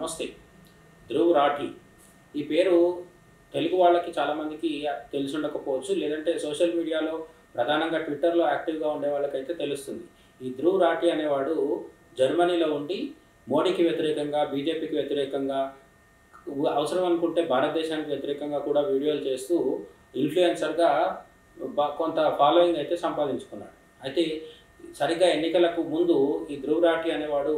నమస్తే. ధ్రువ్ రాఠీ ఈ పేరు తెలుగు వాళ్ళకి చాలామందికి తెలిసి ఉండకపోవచ్చు, లేదంటే సోషల్ మీడియాలో ప్రధానంగా ట్విట్టర్లో యాక్టివ్గా ఉండే వాళ్ళకైతే తెలుస్తుంది. ఈ ధ్రువ్ రాఠీ అనేవాడు జర్మనీలో ఉండి మోడీకి వ్యతిరేకంగా, బీజేపీకి వ్యతిరేకంగా, అవసరం అనుకుంటే భారతదేశానికి వ్యతిరేకంగా కూడా వీడియోలు చేస్తూ ఇన్ఫ్లుయెన్సర్గా కొంత ఫాలోయింగ్ అయితే సంపాదించుకున్నాడు. అయితే సరిగ్గా ఎన్నికలకు ముందు ఈ ధ్రువ్ రాఠీ అనేవాడు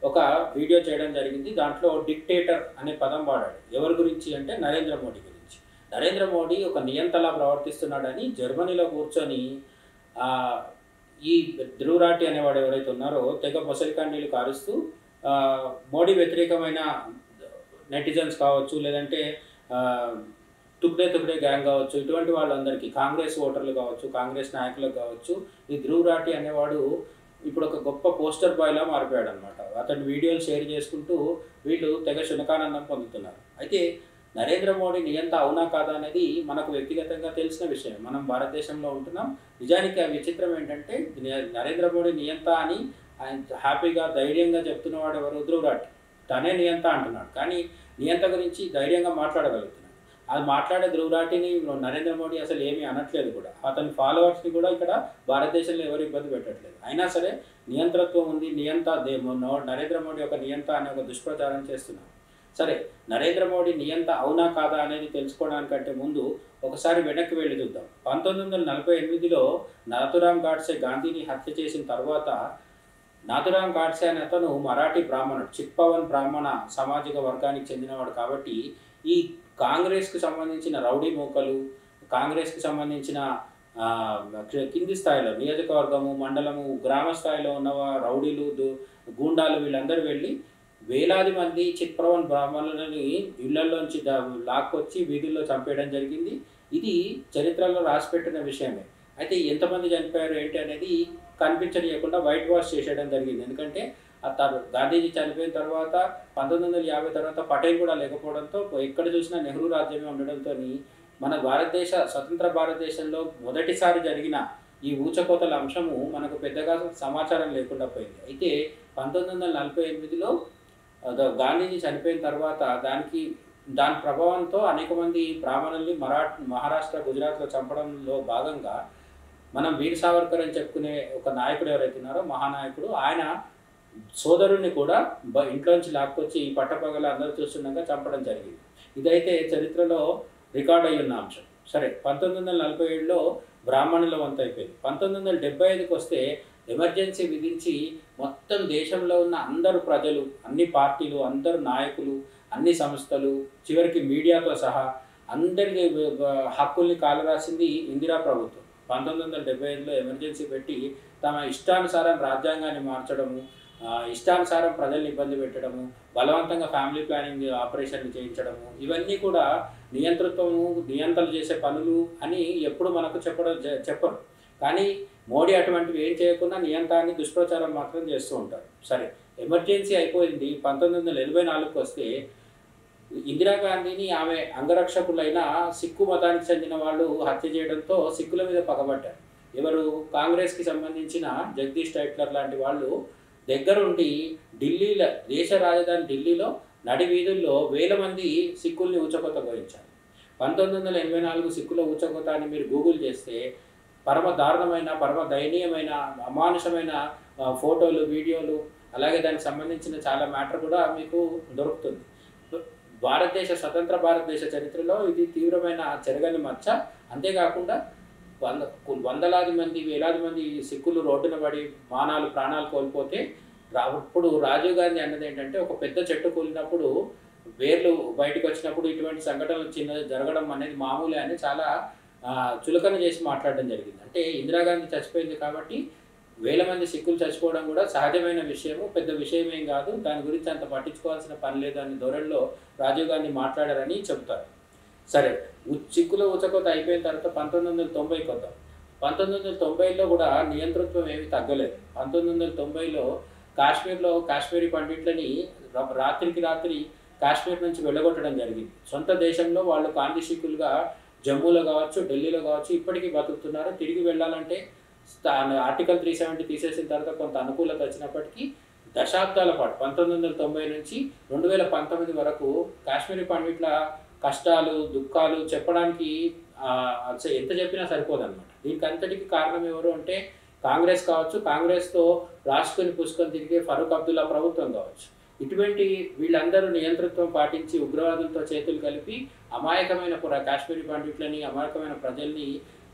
ఒక వీడియో చేయడం జరిగింది. దాంట్లో డిక్టేటర్ అనే పదం వాడాడు. ఎవరి గురించి అంటే నరేంద్ర మోడీ గురించి. నరేంద్ర మోడీ ఒక నియంతలా ప్రవర్తిస్తున్నాడని జర్మనీలో కూర్చొని ఈ ధ్రువ్ రాఠీ అనేవాడు ఎవరైతే ఉన్నారో తెగ మొసలికన్నీళ్ళు కారుస్తూ మోడీ వ్యతిరేకమైన నెటిజన్స్ కావచ్చు, లేదంటే తుక్డే గ్యాంగ్ కావచ్చు, ఇటువంటి వాళ్ళందరికీ, కాంగ్రెస్ ఓటర్లు కావచ్చు, కాంగ్రెస్ నాయకులకు కావచ్చు, ఈ ధ్రువ్ రాఠీ అనేవాడు ఇప్పుడు ఒక గొప్ప పోస్టర్ బాయ్లా మారిపోయాడు అనమాట. అతని వీడియోలు షేర్ చేసుకుంటూ వీళ్ళు తెగ శునకానందం పొందుతున్నారు. అయితే నరేంద్ర మోడీ నియంత అవునా కాదా అనేది మనకు వ్యక్తిగతంగా తెలిసిన విషయం. మనం భారతదేశంలో ఉంటున్నాం. నిజానికి ఆ విచిత్రం ఏంటంటే నరేంద్ర మోడీ నియంత అని ఆయన హ్యాపీగా ధైర్యంగా చెప్తున్నవాడు ఎవరు? ధ్రువ్ రాఠీ. తనే నియంత అంటున్నాడు, కానీ నియంత గురించి ధైర్యంగా మాట్లాడగలుగుతున్నాడు. అది మాట్లాడే ధ్రువ్ రాఠీని నరేంద్ర మోడీ అసలు ఏమీ అనట్లేదు కూడా. అతని ఫాలోవర్స్ని కూడా ఇక్కడ భారతదేశంలో ఎవరు ఇబ్బంది పెట్టట్లేదు. అయినా సరే నియంత్రత్వం ఉంది, నియంత నరేంద్ర మోడీ ఒక నియంత అనే ఒక దుష్ప్రచారం చేస్తున్నారు. సరే, నరేంద్ర మోడీ నియంత అవునా కాదా అనేది తెలుసుకోవడానికంటే ముందు ఒకసారి వెనక్కి వెళ్ళి చూద్దాం. 1948లో నాథురామ్ గాడ్సే గాంధీని హత్య చేసిన తర్వాత నాథురామ్ గాడ్సే అనే అతను మరాఠీ బ్రాహ్మణుడు, చిత్పవన్ బ్రాహ్మణ సామాజిక వర్గానికి చెందినవాడు. కాబట్టి ఈ కాంగ్రెస్కి సంబంధించిన రౌడీ మూకలు, కాంగ్రెస్కి సంబంధించిన కింది స్థాయిలో నియోజకవర్గము, మండలము, గ్రామ స్థాయిలో ఉన్న రౌడీలు, గూండాలు వీళ్ళందరూ వెళ్ళి వేలాది మంది చిత్పవన్ బ్రాహ్మణులని ఇళ్లలోంచి లాక్కొచ్చి వీధుల్లో చంపేయడం జరిగింది. ఇది చరిత్రలో రాసిపెట్టిన విషయమే. అయితే ఎంతమంది చనిపోయారు ఏంటి అనేది కనిపించనీయకుండా వైట్ వాష్ చేసేయడం జరిగింది. ఎందుకంటే గాంధీజీ చనిపోయిన తర్వాత 1950 తర్వాత పటేల్ కూడా లేకపోవడంతో ఎక్కడ చూసినా నెహ్రూ రాజ్యమే ఉండడంతో మన స్వతంత్ర భారతదేశంలో మొదటిసారి జరిగిన ఈ ఊచకోతల అంశము మనకు పెద్దగా సమాచారం లేకుండా పోయింది. అయితే 1948లో గాంధీజీ చనిపోయిన తర్వాత దాని ప్రభావంతో అనేక మంది బ్రాహ్మణుల్ని మహారాష్ట్ర, గుజరాత్లో చంపడంలో భాగంగా మనం వీర్ సావర్కర్ అని చెప్పుకునే ఒక నాయకుడు ఎవరైతే ఉన్నారో, మహానాయకుడు, ఆయన సోదరుణ్ణి కూడా ఇంట్లోంచి లాక్కొచ్చి పట్టపగల అందరూ చూస్తుండగా చంపడం జరిగింది. ఇదైతే చరిత్రలో రికార్డ్ అయ్యి ఉన్న అంశం. సరే, 1947లో బ్రాహ్మణుల వంతు అయిపోయింది. 1975కి వస్తే ఎమర్జెన్సీ విధించి మొత్తం దేశంలో ఉన్న అందరు ప్రజలు, అన్ని పార్టీలు, అందరు నాయకులు, అన్ని సంస్థలు, చివరికి మీడియాతో సహా అందరి హక్కుల్ని కాలరాసింది ఇందిరా ప్రభుత్వం. 1975లో ఎమర్జెన్సీ పెట్టి తమ ఇష్టానుసారం రాజ్యాంగాన్ని మార్చడము, ఇష్టానుసారం ప్రజల్ని ఇబ్బంది పెట్టడము, బలవంతంగా ఫ్యామిలీ ప్లానింగ్ ఆపరేషన్లు చేయించడము, ఇవన్నీ కూడా నియంత్రణ చేసే పనులు అని ఎప్పుడు మనకు చెప్పరు. కానీ మోడీ అటువంటివి ఏం చేయకుండా నియంత్రాన్ని దుష్ప్రచారం మాత్రం చేస్తూ ఉంటారు. సరే, ఎమర్జెన్సీ అయిపోయింది. 1984కి వస్తే ఇందిరాగాంధీని ఆమె అంగరక్షకులైన సిక్కు మతానికి చెందిన వాళ్ళు హత్య చేయడంతో సిక్కుల మీద పగబట్టారు. ఎవరు? కాంగ్రెస్కి సంబంధించిన జగదీష్ టైట్లర్ లాంటి వాళ్ళు దగ్గరుండి ఢిల్లీలో, దేశ రాజధాని ఢిల్లీలో నడి వీధుల్లో వేల మంది సిక్కుల్ని ఊచకోత కోయించారు. 1984 సిక్కుల ఊచకోత అని మీరు గూగుల్ చేస్తే పరమ దారుణమైన, పరమ దయనీయమైన, అమానుషమైన ఫోటోలు, వీడియోలు, అలాగే దానికి సంబంధించిన చాలా మ్యాటర్ కూడా మీకు దొరుకుతుంది. స్వతంత్ర భారతదేశ చరిత్రలో ఇది తీవ్రమైన చెరగని మచ్చ. అంతేకాకుండా వందలాది మంది, వేలాది మంది సిక్కులు రోడ్డున పడి ప్రాణాలు కోల్పోతే అప్పుడు రాజీవ్ గాంధీ అన్నది ఏంటంటే, ఒక పెద్ద చెట్టు కూలినప్పుడు వేర్లు బయటకు వచ్చినప్పుడు ఇటువంటి సంఘటనలు జరగడం అనేది మామూలే అని చాలా చులకన చేసి మాట్లాడడం జరిగింది. అంటే ఇందిరాగాంధీ చచ్చిపోయింది కాబట్టి వేల మంది సిక్కులు చచ్చిపోవడం కూడా సహజమైన విషయము, పెద్ద విషయం ఏం కాదు, దాని గురించి అంత పట్టించుకోవాల్సిన పని లేదు అని ధోరణిలో రాజీవ్ గాంధీ మాట్లాడారని చెప్తారు. సరే, సిక్కుల ఊచకోత అయిపోయిన తర్వాత 1990కి వద్దాం. 1990లో కూడా నియంతృత్వం ఏమీ తగ్గలేదు. 1990లో కాశ్మీర్లో కాశ్మీరీ పండిట్లని రాత్రికి రాత్రి కాశ్మీర్ నుంచి వెళ్ళగొట్టడం జరిగింది. సొంత దేశంలో వాళ్ళు కాంతి సిక్కులుగా జమ్మూలో కావచ్చు, ఢిల్లీలో కావచ్చు ఇప్పటికీ బతుకుతున్నారు. తిరిగి వెళ్ళాలంటే ఆర్టికల్ 370 తీసేసిన తర్వాత కొంత అనుకూలత వచ్చినప్పటికీ దశాబ్దాల పాటు 1990 నుంచి 2019 వరకు కాశ్మీరీ పండిట్ల కష్టాలు దుఃఖాలు చెప్పడానికి ఎంత చెప్పినా సరిపోదన్నమాట. దీనికి అంతటికి కారణం ఎవరు అంటే కాంగ్రెస్ కావచ్చు, కాంగ్రెస్తో రాసుకొని పుసుకొని తిరిగే ఫరూక్ అబ్దుల్లా ప్రభుత్వం కావచ్చు. ఇటువంటి వీళ్ళందరూ నియంతృత్వం పాటించి ఉగ్రవాదులతో చేతులు కలిపి అమాయకమైన కాశ్మీరీ పండిట్లని, అమాయకమైన ప్రజల్ని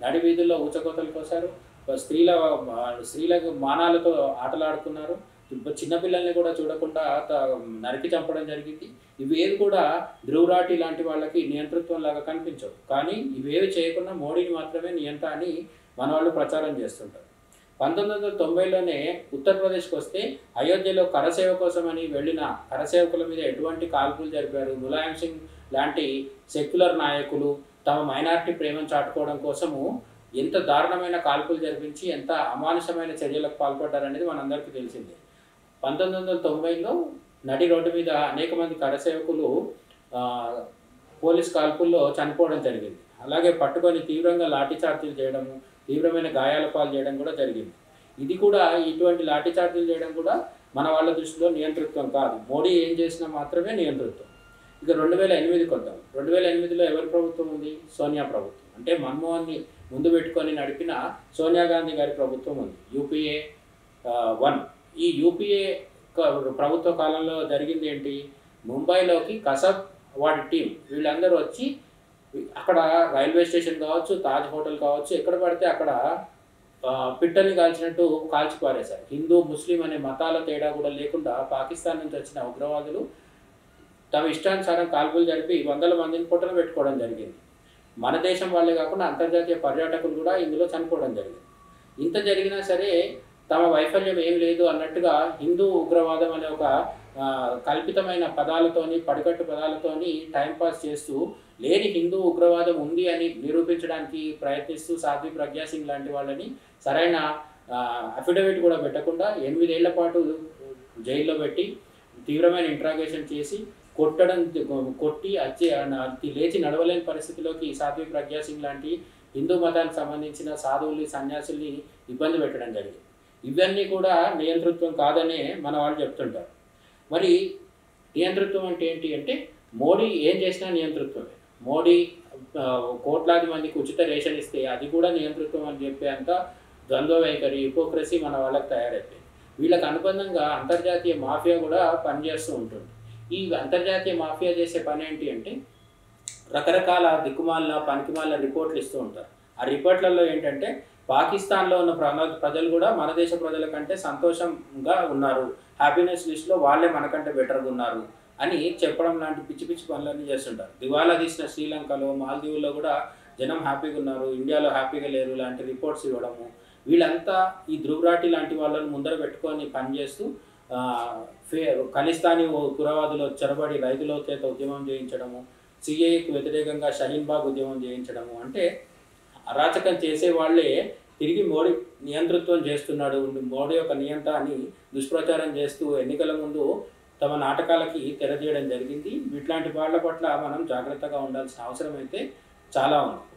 నడి వీధుల్లో ఊచకోతలు కోసారు. స్త్రీలకు మానాలతో ఆటలాడుకున్నారు. చిన్నపిల్లల్ని కూడా చూడకుండా నరికి చంపడం జరిగింది. ఇవేవి కూడా ధ్రువరాటి లాంటి వాళ్ళకి నియంతృత్వం లాగా కనిపించవు. కానీ ఇవేవి చేయకుండా మోడీని మాత్రమే నియంత అని మన వాళ్ళు ప్రచారం చేస్తుంటారు. 1990లోనే ఉత్తరప్రదేశ్కి వస్తే అయోధ్యలో కరసేవ కోసమని వెళ్ళిన కరసేవకుల మీద ఎటువంటి కాల్పులు జరిపారు. ములాయం సింగ్ లాంటి సెక్యులర్ నాయకులు తమ మైనారిటీ ప్రేమను చాటుకోవడం కోసము ఎంత దారుణమైన కాల్పులు జరిపించి ఎంత అమానుషమైన చర్యలకు పాల్పడ్డారనేది మనందరికీ తెలిసిందే. 1990లో నడి రోడ్డు మీద అనేక మంది కరసేవకులు పోలీస్ కాల్పుల్లో చనిపోవడం జరిగింది. అలాగే పట్టుకొని తీవ్రంగా లాఠీచార్జీలు చేయడము, తీవ్రమైన గాయాల పాలు చేయడం కూడా జరిగింది. ఇది కూడా ఇటువంటి లాఠీచార్జీలు చేయడం కూడా మన వాళ్ళ దృష్టిలో నియంతృత్వం కాదు. మోడీ ఏం చేసినా మాత్రమే నియంతృత్వం. ఇక 2008 కొద్దాం. 2008లో ఎవరి ప్రభుత్వం ఉంది? సోనియా ప్రభుత్వం. అంటే మన్మోహన్ని ముందు పెట్టుకొని నడిపిన సోనియా గాంధీ గారి ప్రభుత్వం ఉంది, UPA 1. ఈ UPA ప్రభుత్వ కాలంలో జరిగింది ఏంటి? ముంబైలోకి కసబ్ వాడి టీం వీళ్ళందరూ వచ్చి అక్కడ రైల్వే స్టేషన్ కావచ్చు, తాజ్ హోటల్ కావచ్చు, ఎక్కడ పడితే అక్కడ పిట్టల్ని కాల్చినట్టు కాల్చి పారేశారు. హిందూ ముస్లిం అనే మతాల తేడా కూడా లేకుండా పాకిస్తాన్ నుంచి వచ్చిన ఉగ్రవాదులు తమ ఇష్టానుసారం కాల్పులు జరిపి వందల మందిని పొట్టన పెట్టుకోవడం జరిగింది. మన దేశం వాళ్ళే కాకుండా అంతర్జాతీయ పర్యాటకులు కూడా ఇందులో చనిపోవడం జరిగింది. ఇంత జరిగినా సరే తమ వైఫల్యం ఏం లేదు అన్నట్టుగా హిందూ ఉగ్రవాదం అనే ఒక కల్పితమైన పదాలతోని, పడికట్టు పదాలతోని టైంపాస్ చేస్తూ లేని హిందూ ఉగ్రవాదం ఉంది అని నిరూపించడానికి ప్రయత్నిస్తూ సాధ్వి ప్రజ్ఞా సింగ్ లాంటి వాళ్ళని సరైన అఫిడవిట్ కూడా పెట్టకుండా 8 ఏళ్ల పాటు జైల్లో పెట్టి తీవ్రమైన ఇంట్రాగేషన్ చేసి కొట్టి లేచి నడవలేని పరిస్థితిలోకి సాధ్వి ప్రజ్ఞా సింగ్ లాంటి హిందూ మతానికి సంబంధించిన సాధువుల్ని, సన్యాసుల్ని ఇబ్బంది పెట్టడం జరిగింది. ఇవన్నీ కూడా నియంతృత్వం కాదనే మన వాళ్ళు చెప్తుంటారు. మరి నియంతృత్వం అంటే ఏంటి అంటే మోడీ ఏం చేసినా నియంతృత్వమే. మోడీ కోట్లాది మందికి ఉచిత రేషన్ ఇస్తే అది కూడా నియంతృత్వం అని చెప్పేంత ద్వంద్వ వైఖరి, హిపోక్రసీ మన వాళ్ళకి తయారైపోయింది. వీళ్ళకి అనుబంధంగా అంతర్జాతీయ మాఫియా కూడా పనిచేస్తూ ఉంటుంది. ఈ అంతర్జాతీయ మాఫియా చేసే పని ఏంటి అంటే రకరకాల దిక్కుమాల పనికిమాల రిపోర్ట్లు ఇస్తూ ఉంటారు. ఆ రిపోర్ట్లలో ఏంటంటే పాకిస్తాన్లో ఉన్న ప్రజలు కూడా మన దేశ ప్రజల కంటే సంతోషంగా ఉన్నారు, హ్యాపీనెస్ లిస్ట్లో వాళ్ళే మనకంటే బెటర్గా ఉన్నారు అని చెప్పడం లాంటి పిచ్చి పిచ్చి పనులన్నీ చేస్తుంటారు. దివాలా తీసిన శ్రీలంకలో, మాల్దీవుల్లో కూడా జనం హ్యాపీగా ఉన్నారు, ఇండియాలో హ్యాపీగా లేరు లాంటి రిపోర్ట్స్ ఇవ్వడము. వీళ్ళంతా ఈ ధ్రువరాటి లాంటి వాళ్ళని ముందర పెట్టుకొని పనిచేస్తూ ఖలిస్తానీ కురవాదులో చొరబడి రైతుల చేత ఉద్యమం చేయించడము, CAAకు వ్యతిరేకంగా షహీన్బాగ్ ఉద్యమం చేయించడము. అంటే అరాచకం చేసే వాళ్ళే తిరిగి మోడీ నియంతృత్వం చేస్తున్నాడు, మోడీ యొక్క నియంత అని దుష్ప్రచారం చేస్తూ ఎన్నికల ముందు తమ నాటకాలకి తెరదీయడం జరిగింది. ఇట్లాంటి వాళ్ళ పట్ల మనం జాగ్రత్తగా ఉండాల్సిన అవసరం అయితే చాలా ఉంది.